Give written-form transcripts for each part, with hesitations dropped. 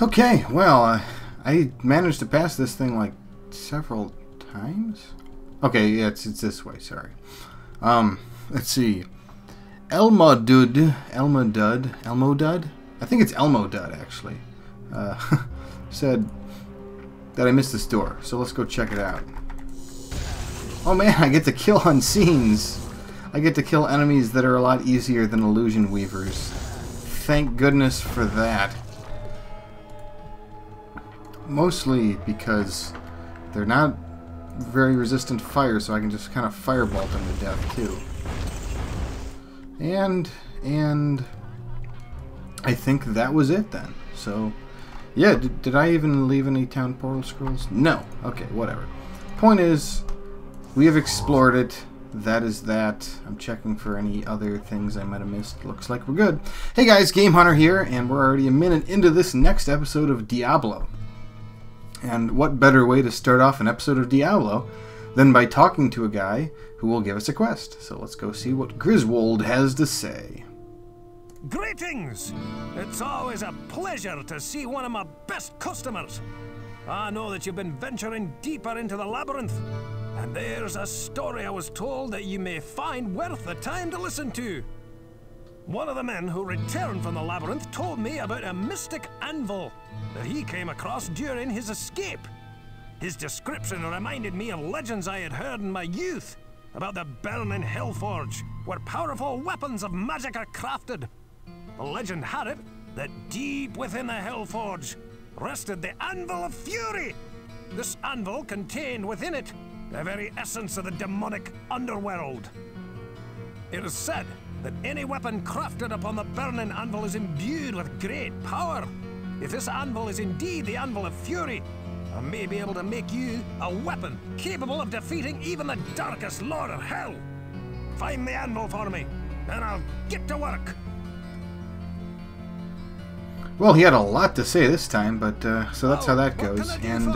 Okay, well, I managed to pass this thing like several times. Okay, yeah, it's this way. Sorry. Let's see. Elmodud. I think it's Elmodud actually. Said that I missed this door, so let's go check it out. Oh man, I get to kill unscenes. I get to kill enemies that are a lot easier than illusion weavers. Thank goodness for that. Mostly because they're not very resistant to fire, so I can just kind of firebolt them to death too. And I think that was it then. So yeah, did I even leave any town portal scrolls? No. Okay, whatever. Point is, we have explored it. That is that. I'm checking for any other things I might have missed. Looks like we're good. Hey guys, Game Hunter here, and we're already a minute into this next episode of Diablo. And what better way to start off an episode of Diablo than by talking to a guy who will give us a quest. So let's go see what Griswold has to say. Greetings! It's always a pleasure to see one of my best customers. I know that you've been venturing deeper into the labyrinth, and there's a story I was told that you may find worth the time to listen to. One of the men who returned from the labyrinth told me about a mystic anvil that he came across during his escape. His description reminded me of legends I had heard in my youth about the burning Hellforge, where powerful weapons of magic are crafted. The legend had it that deep within the Hellforge rested the Anvil of Fury. This anvil contained within it the very essence of the demonic underworld. It is said that any weapon crafted upon the burning anvil is imbued with great power. If this anvil is indeed the Anvil of Fury, I may be able to make you a weapon capable of defeating even the darkest lord of hell. Find the anvil for me, and I'll get to work. Well, he had a lot to say this time, but so that's how that goes. And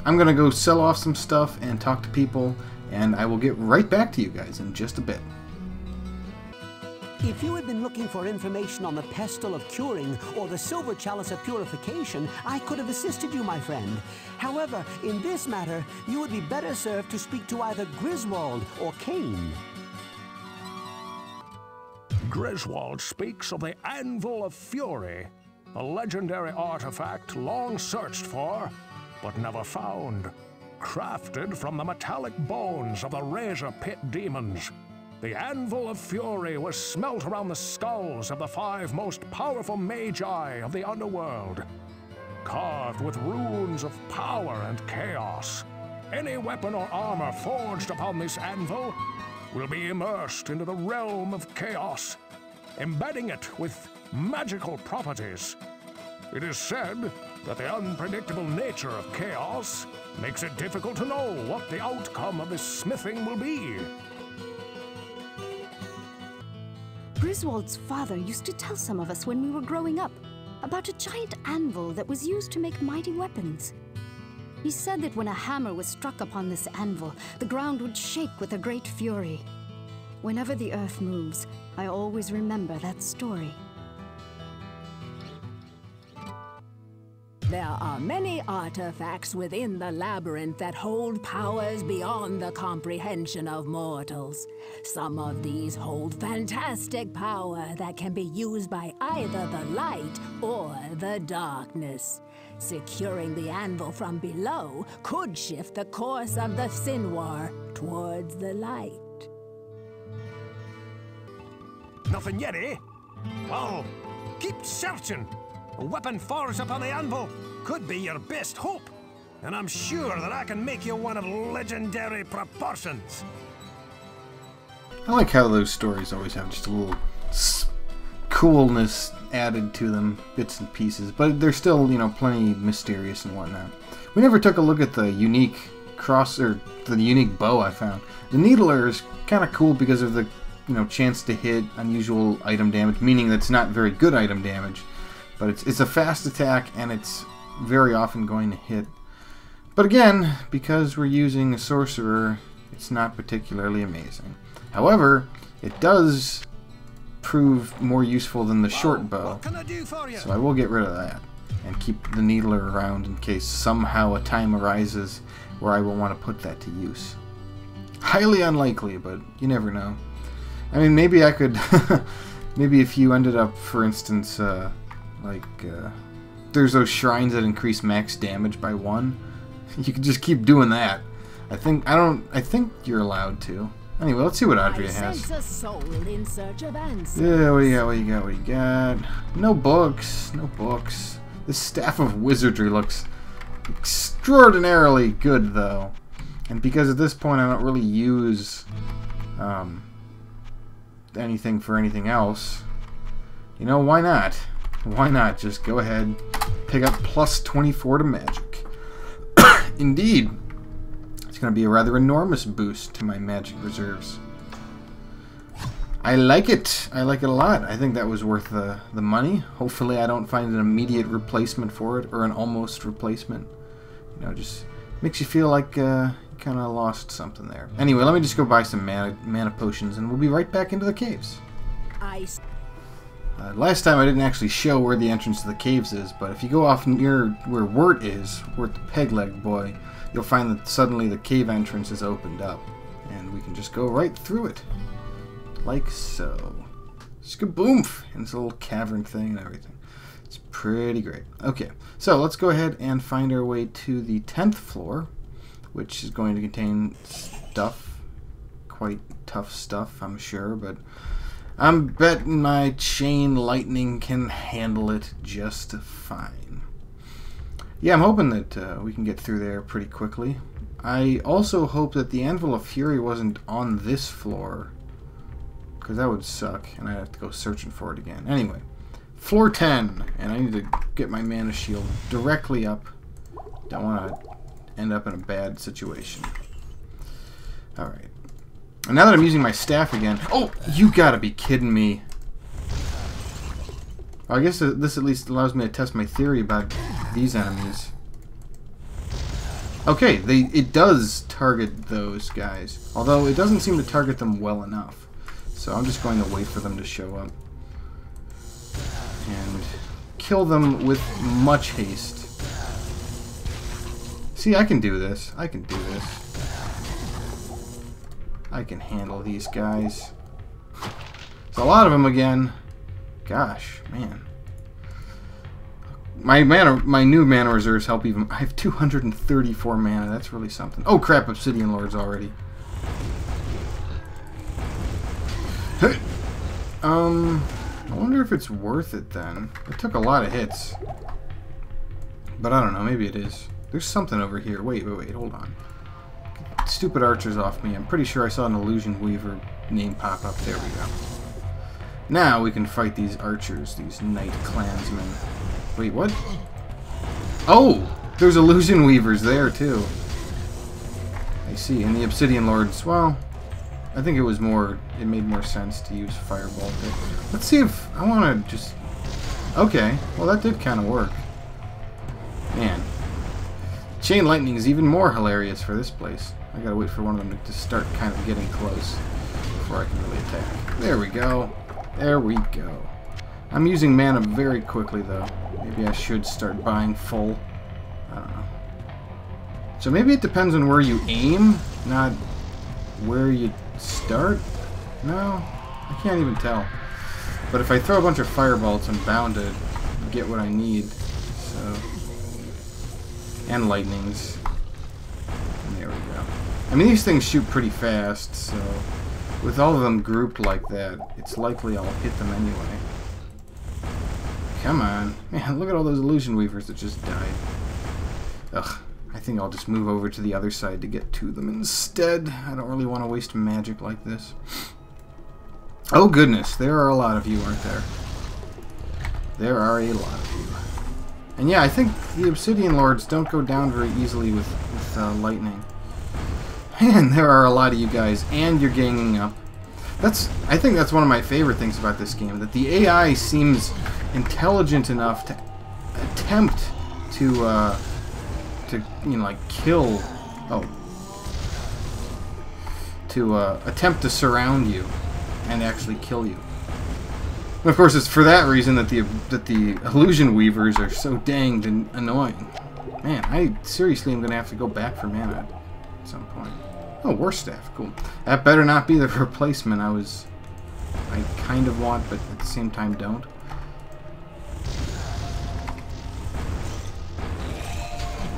I'm gonna go sell off some stuff and talk to people, and I will get right back to you guys in just a bit. If you had been looking for information on the pestle of curing or the silver chalice of purification, I could have assisted you, my friend. However, in this matter, you would be better served to speak to either Griswold or Cain. Griswold speaks of the Anvil of Fury, a legendary artifact long searched for, but never found. Crafted from the metallic bones of the Razor Pit demons, the Anvil of Fury was smelt around the skulls of the 5 most powerful magi of the underworld. Carved with runes of power and chaos, any weapon or armor forged upon this anvil will be immersed into the realm of chaos, embedding it with magical properties. It is said that the unpredictable nature of chaos makes it difficult to know what the outcome of this smithing will be. Griswold's father used to tell some of us when we were growing up about a giant anvil that was used to make mighty weapons. He said that when a hammer was struck upon this anvil, the ground would shake with a great fury. Whenever the earth moves, I always remember that story. There are many artifacts within the labyrinth that hold powers beyond the comprehension of mortals. Some of these hold fantastic power that can be used by either the light or the darkness. Securing the anvil from below could shift the course of the Sin War towards the light. Nothing yet, eh? Well, keep searching. A weapon forged upon the anvil could be your best hope, and I'm sure that I can make you one of legendary proportions. I like how those stories always have just a little coolness added to them, bits and pieces, but they're still, you know, plenty mysterious and whatnot. We never took a look at the unique the unique bow I found. The needler is kind of cool because of the, you know, chance to hit unusual item damage, meaning that's not very good item damage. But it's a fast attack, and it's very often going to hit. But again, because we're using a sorcerer, it's not particularly amazing. However, it does prove more useful than the short bow, so I will get rid of that. and keep the needler around in case somehow a time arises where I will want to put that to use. Highly unlikely, but you never know. I mean, maybe I could... maybe if you ended up, for instance, there's those shrines that increase max damage by 1. You could just keep doing that. I think you're allowed to. Anyway, let's see what Adria has. I sense a soul in search of answers. Yeah, what do you got? No books. No books. This Staff of Wizardry looks extraordinarily good, though. And because at this point I don't really use anything for anything else, you know, why not? Why not just go ahead, pick up plus 24 to magic. Indeed. It's going to be a rather enormous boost to my magic reserves. I like it. I like it a lot. I think that was worth the money. Hopefully I don't find an immediate replacement for it, or an almost replacement. You know, just makes you feel like you kind of lost something there. Anyway, let me just go buy some mana potions, and we'll be right back into the caves. Last time I didn't actually show where the entrance to the caves is, but if you go off near where Wirt is, Wirt the Peg-Leg Boy, you'll find that suddenly the cave entrance is opened up, and we can just go right through it. Like so. Skaboomf! And it's a little cavern thing and everything. It's pretty great. Okay, so let's go ahead and find our way to the 10th floor, which is going to contain stuff. Quite tough stuff, I'm sure, but I'm betting my chain lightning can handle it just fine. Yeah, I'm hoping that we can get through there pretty quickly. I also hope that the Anvil of Fury wasn't on this floor, because that would suck, and I'd have to go searching for it again. Anyway, floor 10, and I need to get my mana shield directly up. Don't want to end up in a bad situation. Alright. And now that I'm using my staff again... Oh, you gotta be kidding me. I guess this at least allows me to test my theory about these enemies. Okay, it does target those guys. Although it doesn't seem to target them well enough. So I'm just going to wait for them to show up. And kill them with much haste. See, I can do this. I can do this. I can handle these guys. There's a lot of them again. Gosh, man. My new mana reserves help even. I have 234 mana. That's really something. Oh crap! Obsidian Lords already. I wonder if it's worth it then. It took a lot of hits, but I don't know. Maybe it is. There's something over here. Wait, hold on. Stupid archers off me. I'm pretty sure I saw an Illusion Weaver name pop up. There we go. Now we can fight these archers, these knight clansmen. Wait, what? Oh! There's Illusion Weavers there, too. I see. And the Obsidian Lords, well, I think it made more sense to use Firebolt there. Let's see if, I want to just, okay. Well, that did kind of work. Man. Chain Lightning is even more hilarious for this place. I gotta wait for one of them to start kind of getting close before I can really attack. There we go. There we go. I'm using mana very quickly, though. Maybe I should start buying full. I don't know. So maybe it depends on where you aim, not where you start? No? I can't even tell. But if I throw a bunch of firebolts, I'm bound to get what I need. So... and lightnings. And there we go. I mean, these things shoot pretty fast, so with all of them grouped like that, it's likely I'll hit them anyway. Come on. Man, look at all those Illusion Weavers that just died. Ugh. I think I'll just move over to the other side to get to them instead. I don't really want to waste magic like this. Oh goodness, there are a lot of you, aren't there? There are a lot of you. And yeah, I think the Obsidian Lords don't go down very easily with lightning. Man, there are a lot of you guys, and you're ganging up. I think that's one of my favorite things about this game, that the AI seems intelligent enough to attempt to you know, like, kill... oh. To attempt to surround you and actually kill you. And of course, it's for that reason that the illusion weavers are so danged and annoying. Man, I seriously am gonna have to go back for mana at some point. Oh, war staff, cool. That better not be the replacement I kind of want, but at the same time don't.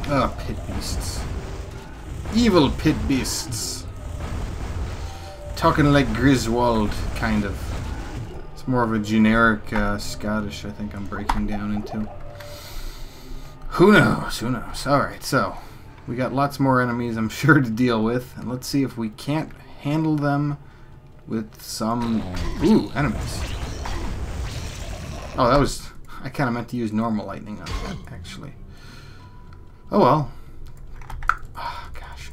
Oh, pit beasts. Evil pit beasts. Talking like Griswold, kind of. It's more of a generic Scottish, I think I'm breaking down into. Who knows? Who knows? Alright, so we got lots more enemies, I'm sure, to deal with. And let's see if we can't handle them with some... Ooh, enemies. Oh, that was... I kind of meant to use normal lightning on that, actually. Oh well. Oh, gosh.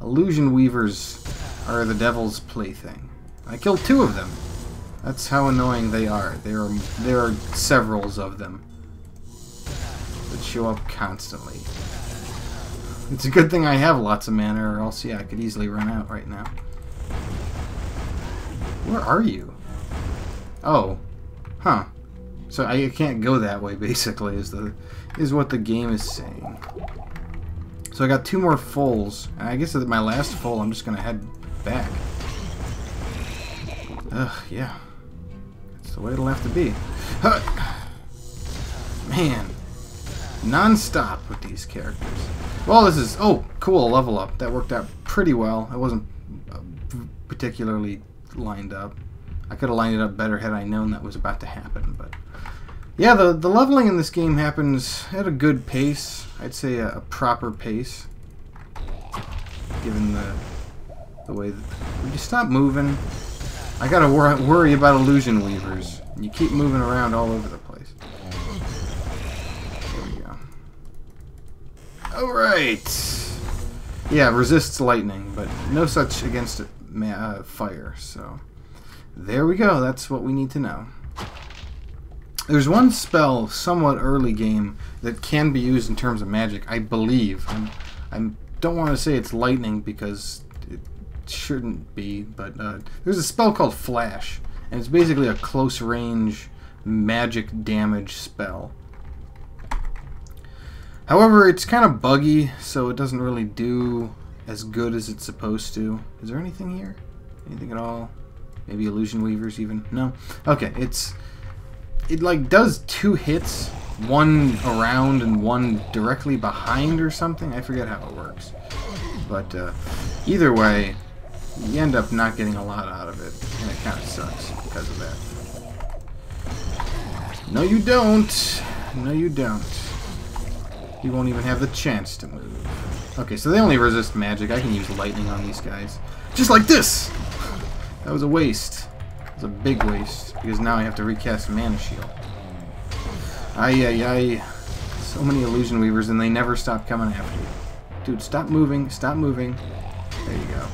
Illusion weavers are the devil's plaything. I killed 2 of them. That's how annoying they are. There are severals of them that show up constantly. It's a good thing I have lots of mana, or else, yeah, I could easily run out right now. Where are you? Oh. Huh. So I can't go that way, basically, is what the game is saying. So I got 2 more fulls, and I guess at my last full I'm just gonna head back. Ugh, yeah. That's the way it'll have to be. Huh. Man. Non-stop with these characters. Well, this is... Oh, cool, level up. That worked out pretty well. It wasn't particularly lined up. I could have lined it up better had I known that was about to happen, but... Yeah, the leveling in this game happens at a good pace. I'd say a proper pace. Given the way that... Would you stop moving? I gotta worry about illusion weavers. You keep moving around all over the place. There we go. Alright! Yeah, resists lightning, but no such against fire, so... There we go, that's what we need to know. There's one spell, somewhat early game, that can be used in terms of magic, I believe. I don't want to say it's lightning because it shouldn't be, but there's a spell called Flash, and it's basically a close-range magic damage spell. However, it's kind of buggy, so it doesn't really do as good as it's supposed to. Is there anything here? Anything at all? Maybe illusion weavers even? No? Okay, it like does 2 hits, one around and one directly behind or something. I forget how it works. But either way, you end up not getting a lot out of it, and it kind of sucks because of that. No, you don't. No, you don't. You won't even have the chance to move. Okay, so they only resist magic. I can use lightning on these guys. Just like this! That was a waste. It was a big waste, because now I have to recast Mana Shield. Ay. So many illusion weavers, and they never stop coming after you. Dude, stop moving, stop moving. There you go.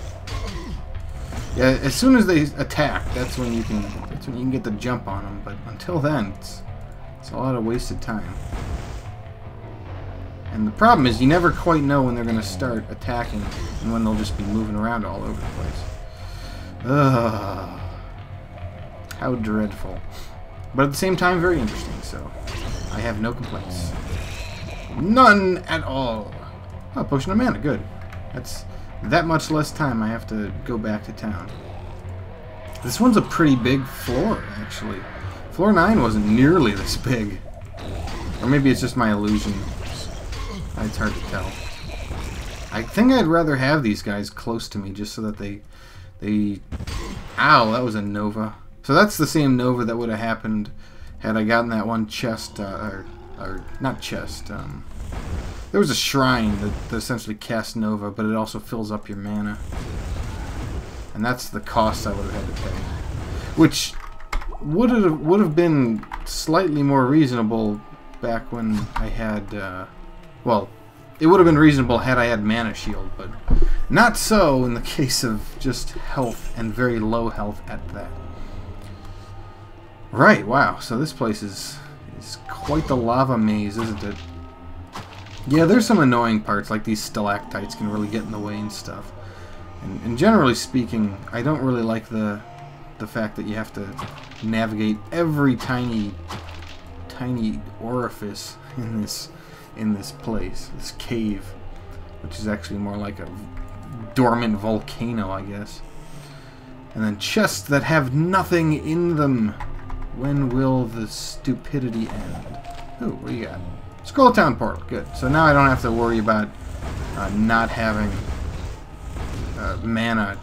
Yeah, as soon as they attack, that's when you can get the jump on them, but until then, it's a lot of wasted time. And the problem is you never quite know when they're going to start attacking and when they'll just be moving around all over the place. Ugh. How dreadful. But at the same time, very interesting, so I have no complaints. None at all. Oh, potion of mana, good. That's that much less time I have to go back to town. This one's a pretty big floor, actually. Floor 9 wasn't nearly this big. Or maybe it's just my illusion. It's hard to tell. I think I'd rather have these guys close to me just so that they... Ow, that was a Nova. So that's the same Nova that would have happened had I gotten that one chest, or not chest, there was a shrine that essentially casts Nova, but it also fills up your mana. And that's the cost I would have had to pay. Which would have been slightly more reasonable back when I had, well, it would have been reasonable had I had Mana Shield, but not so in the case of just health, and very low health at that. Right, wow, so this place is quite the lava maze, isn't it? Yeah, there's some annoying parts, like these stalactites can really get in the way and stuff. And generally speaking, I don't really like the the fact that you have to navigate every tiny orifice in this place, this cave, which is actually more like a dormant volcano, I guess. And then chests that have nothing in them. When will the stupidity end? Ooh, what do you got? Scroll Town portal. Good. So now I don't have to worry about not having mana.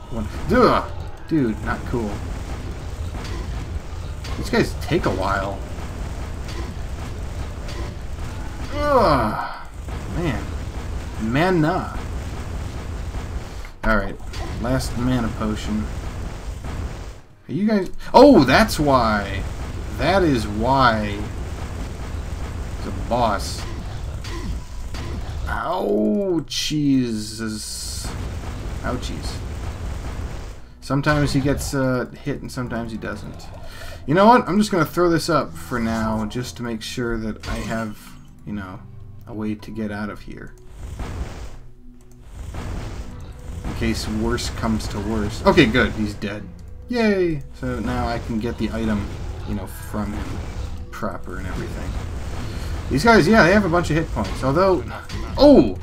Ugh! Dude, not cool. These guys take a while. Ugh! Man. Mana. Alright. Last mana potion. Are you guys... Oh, that's why! That is why... The boss. Ouchies. Ouchies. Sometimes he gets hit and sometimes he doesn't. You know what? I'm just going to throw this up for now just to make sure that I have, you know, a way to get out of here. In case worse comes to worse. Okay, good. He's dead. Yay! So now I can get the item, you know, from him proper and everything. These guys, yeah, they have a bunch of hit points. Although... Oh!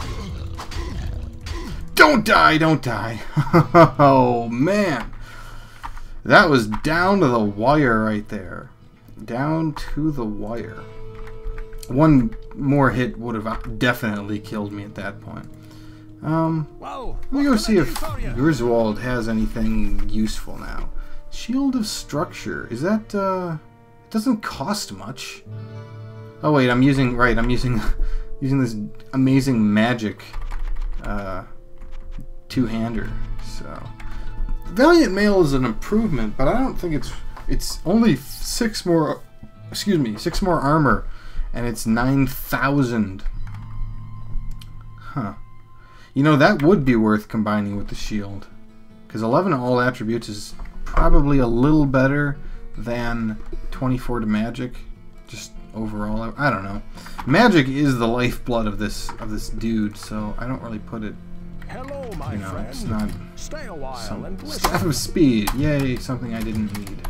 Don't die! Don't die! Oh, man! That was down to the wire right there. Down to the wire. One more hit would have definitely killed me at that point. Whoa, let me go see if Griswold has anything useful now. Shield of Structure. Is that, it doesn't cost much. Oh wait, I'm using using this amazing magic two-hander. So Valiant Mail is an improvement, but I don't think it's only 6 more armor, and it's 9,000. Huh. You know, that would be worth combining with the shield, because 11 all attributes is probably a little better than 24 to magic. Just overall, I don't know. Magic is the lifeblood of this dude, so I don't really put it. Hello, my friend. It's not. Stay a while and listen. Staff of Speed, yay! Something I didn't need.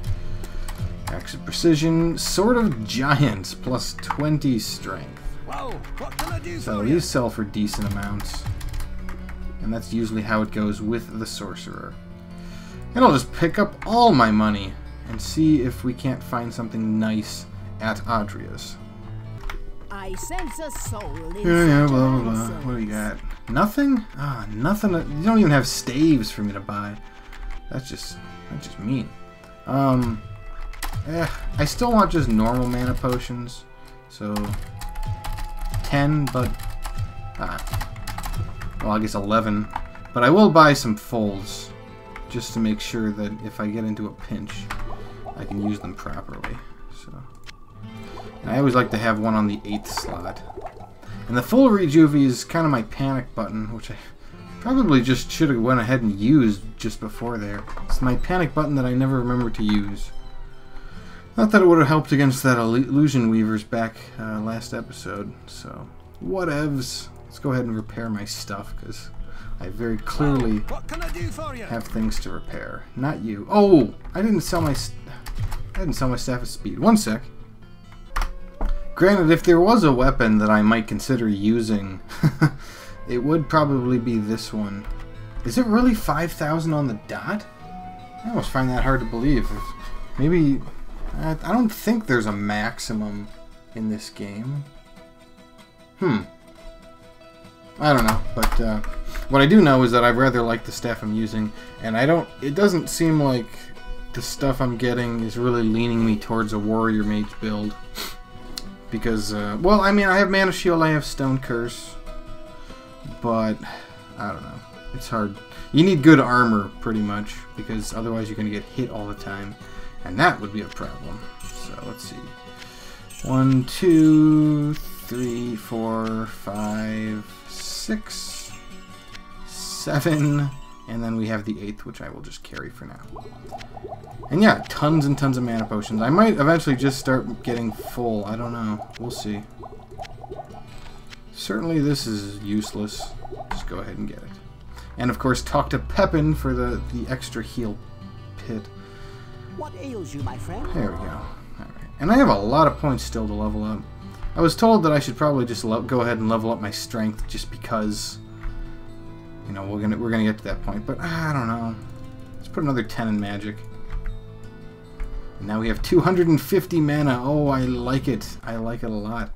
Axe of Precision, Sword of Giants, plus 20 strength. Whoa, what can I do So for these sell for decent amounts, and that's usually how it goes with the sorcerer. And I'll just pick up all my money and see if we can't find something nice at Adria's. I sense a soul in Yeah, blah, blah, blah. What do we got? Nothing? Ah, nothing. You don't even have staves for me to buy. That's just mean. I still want just normal mana potions. So 10, but well, I guess 11. But I will buy some fulls just to make sure that if I get into a pinch, I can use them properly. So, and I always like to have one on the 8th slot. And the full rejuvie is kind of my panic button, which I probably just should have went ahead and used just before there. It's my panic button that I never remember to use. Not that it would have helped against that illusion weavers back last episode, so whatevs. Let's go ahead and repair my stuff, because I very clearly have things to repair. Not you. Oh, I didn't sell my Staff of Speed. One sec. Granted, if there was a weapon that I might consider using, it would probably be this one. Is it really 5,000 on the dot? I almost find that hard to believe. Maybe... I don't think there's a maximum in this game. I don't know, but what I do know is that I rather like the staff I'm using, and it doesn't seem like the stuff I'm getting is really leaning me towards a warrior mage build. Because, well, I mean, I have Mana Shield, I have Stone Curse, but I don't know. It's hard. You need good armor, pretty much, because otherwise you're going to get hit all the time. And that would be a problem. So let's see. 1, 2, 3, 4, 5, 6, 7, and then we have the 8th, which I will just carry for now. And yeah, tons and tons of mana potions. I might eventually just start getting full. I don't know. We'll see. Certainly this is useless. Just go ahead and get it. And of course, talk to Pepin for the extra heal pit. What ails you, my friend? There we go. Alright. And I have a lot of points still to level up. I was told that I should probably just go ahead and level up my strength just because, you know, we're gonna get to that point. But I don't know. Let's put another 10 in magic. And now we have 250 mana. Oh, I like it. I like it a lot.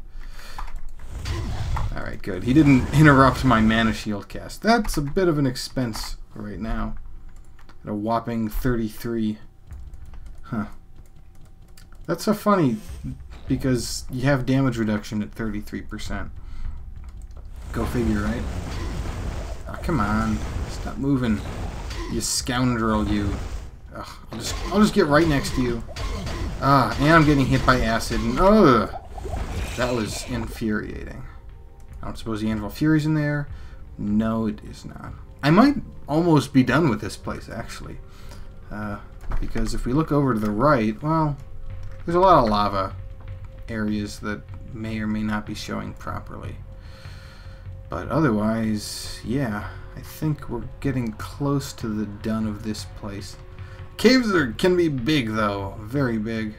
Alright, good. He didn't interrupt my mana shield cast. That's a bit of an expense right now. At a whopping 33. Huh. That's so funny because you have damage reduction at 33%. Go figure, right? Oh, come on. Stop moving. You scoundrel, you. Ugh, I'll just get right next to you. Ah, and I'm getting hit by acid. And, ugh! That was infuriating. I don't suppose the Anvil Fury's in there? No, it is not. I might almost be done with this place, actually. Because if we look over to the right, well, there's a lot of lava areas that may or may not be showing properly. But otherwise, yeah, I think we're getting close to the done of this place. Caves can be big, though. Very big.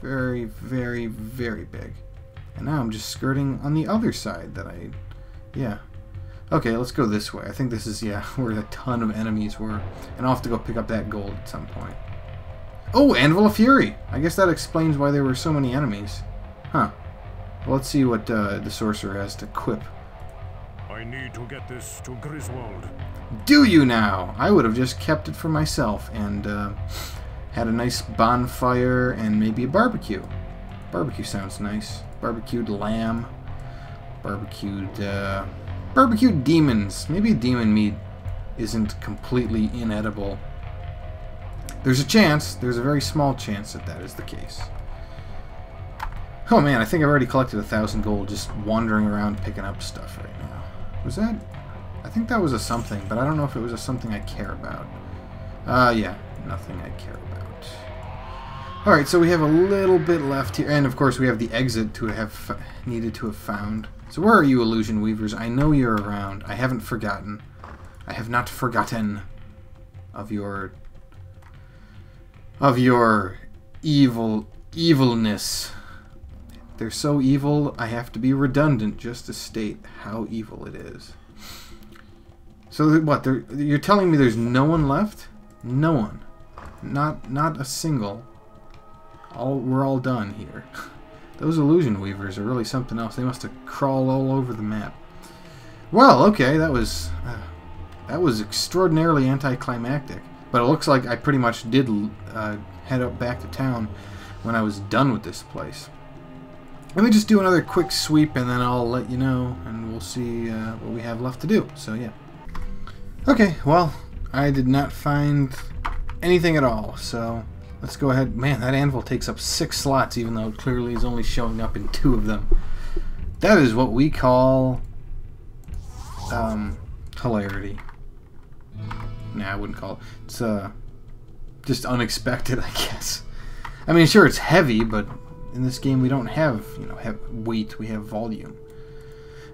Very, very, very big. And now I'm just skirting on the other side that yeah. Okay, let's go this way. I think this is, yeah, where a ton of enemies were. And I'll have to go pick up that gold at some point. Oh, Anvil of Fury! I guess that explains why there were so many enemies. Huh. Well, let's see what the sorcerer has to quip. I need to get this to Griswold. Do you now? I would have just kept it for myself and had a nice bonfire and maybe a barbecue. Barbecue sounds nice. Barbecued lamb. Barbecued demons. Maybe demon meat isn't completely inedible. There's a chance. There's a very small chance that that is the case. Oh man, I think I've already collected 1,000 gold just wandering around picking up stuff right now. Was that? I think that was a something, but I don't know if it was a something I care about. Yeah, nothing I care about. Alright, so we have a little bit left here, and of course we have the exit to have needed to have found. So where are you, Illusion Weavers? I know you're around. I haven't forgotten. I have not forgotten of your evilness. They're so evil, I have to be redundant just to state how evil it is. So what? You're telling me there's no one left? No one. Not a single. We're all done here. Those Illusion Weavers are really something else. They must have crawled all over the map. Well, okay, that was extraordinarily anticlimactic. But it looks like I pretty much did head up back to town when I was done with this place. Let me just do another quick sweep and then I'll let you know and we'll see what we have left to do. So yeah. Okay, well, I did not find anything at all, so let's go ahead. Man, that anvil takes up 6 slots even though it clearly is only showing up in 2 of them. That is what we call hilarity. Nah, I wouldn't call it. It's just unexpected, I guess. I mean, sure, it's heavy, but in this game we don't have, you know, weight, we have volume.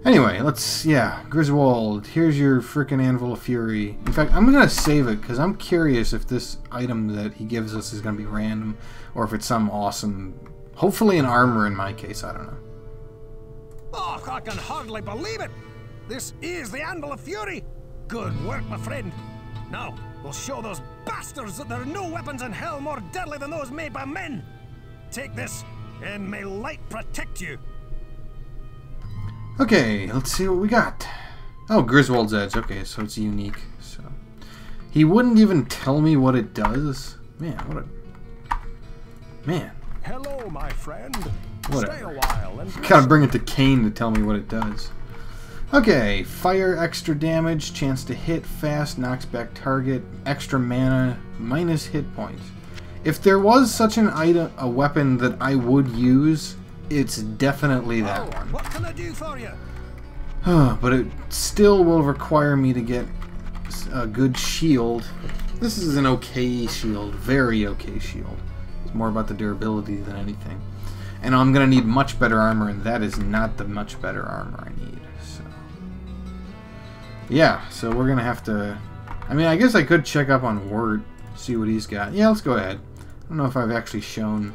Anyway, yeah, Griswold, here's your frickin' Anvil of Fury. In fact, I'm gonna save it, because I'm curious if this item that he gives us is gonna be random, or if it's some awesome, hopefully an armor in my case, I don't know. Oh, I can hardly believe it! This is the Anvil of Fury! Good work, my friend. Now, we'll show those bastards that there are no weapons in hell more deadly than those made by men! Take this, and may light protect you. Okay, let's see what we got. Oh, Griswold's Edge. Okay, so it's unique. So he wouldn't even tell me what it does. Man, what a... Man. Hello, my friend. Whatever. Stay a while and Gotta bring it to Kane to tell me what it does. Okay, fire, extra damage, chance to hit fast, knocks back target, extra mana, minus hit points. If there was such an item, a weapon that I would use, it's definitely that one. What can I do for you? But it still will require me to get a good shield. This is an okay shield, very okay shield. It's more about the durability than anything. And I'm going to need much better armor, and that is not the much better armor I need. So, yeah, so we're going to have to... I mean, I guess I could check up on Wirt, see what he's got. Yeah, let's go ahead. I don't know if I've actually shown,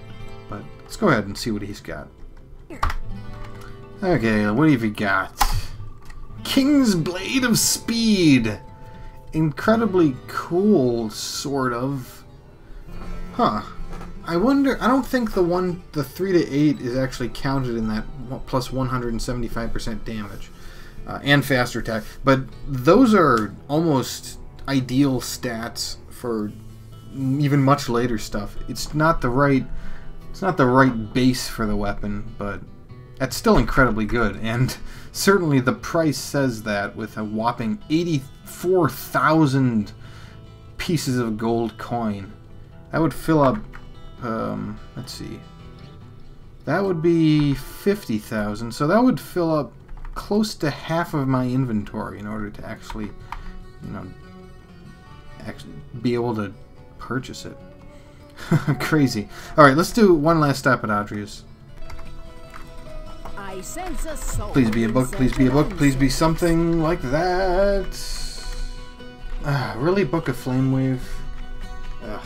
but let's go ahead and see what he's got. Okay, what have you got? King's Blade of Speed! Incredibly cool, sort of. Huh. I wonder, I don't think the 3 to 8 is actually counted in that plus 175% damage. And faster attack. But those are almost ideal stats for even much later stuff. It's not the right base for the weapon, but that's still incredibly good, and certainly the price says that with a whopping 84,000 pieces of gold coin. That would fill up, let's see, that would be 50,000, so that would fill up close to half of my inventory in order to actually, you know, be able to purchase it. Crazy. Alright, let's do one last stop at Adria's. I sense a soul. Please be a book, please be a book, please be something like that. Really, Book of Flamewave? Ugh.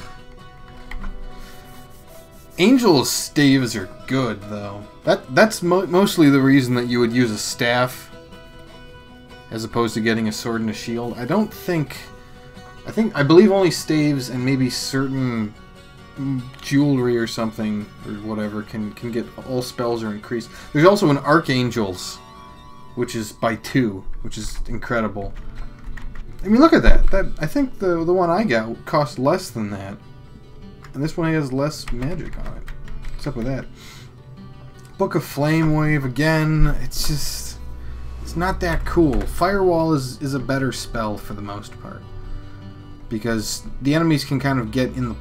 Angel's staves are good, though. That's mostly the reason that you would use a staff as opposed to getting a sword and a shield. I believe only staves and maybe certain jewelry or something or whatever can get all spells are increased. There's also an Archangel's, which is by 2, which is incredible. I mean, look at that. I think the one I got cost less than that, and this one has less magic on it. What's up with that? Book of Flamewave again. It's not that cool. Firewall is a better spell for the most part, because the enemies can kind of get in the...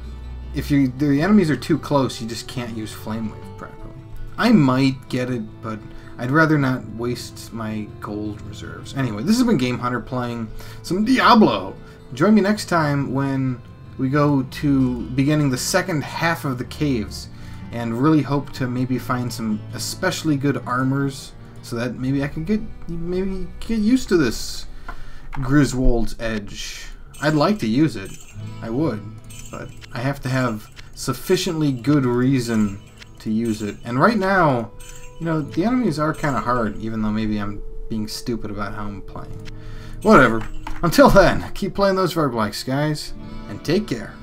If the enemies are too close, you just can't use Flamewave properly. I might get it, but I'd rather not waste my gold reserves. Anyway, this has been Game Hunter playing some Diablo. Join me next time when we go to beginning the second half of the caves, and really hope to maybe find some especially good armors so that maybe I can get used to this Griswold's Edge. I'd like to use it. I would. But I have to have sufficiently good reason to use it. And right now, you know, the enemies are kind of hard, even though maybe I'm being stupid about how I'm playing. Whatever. Until then, keep playing those roguelikes, guys, and take care.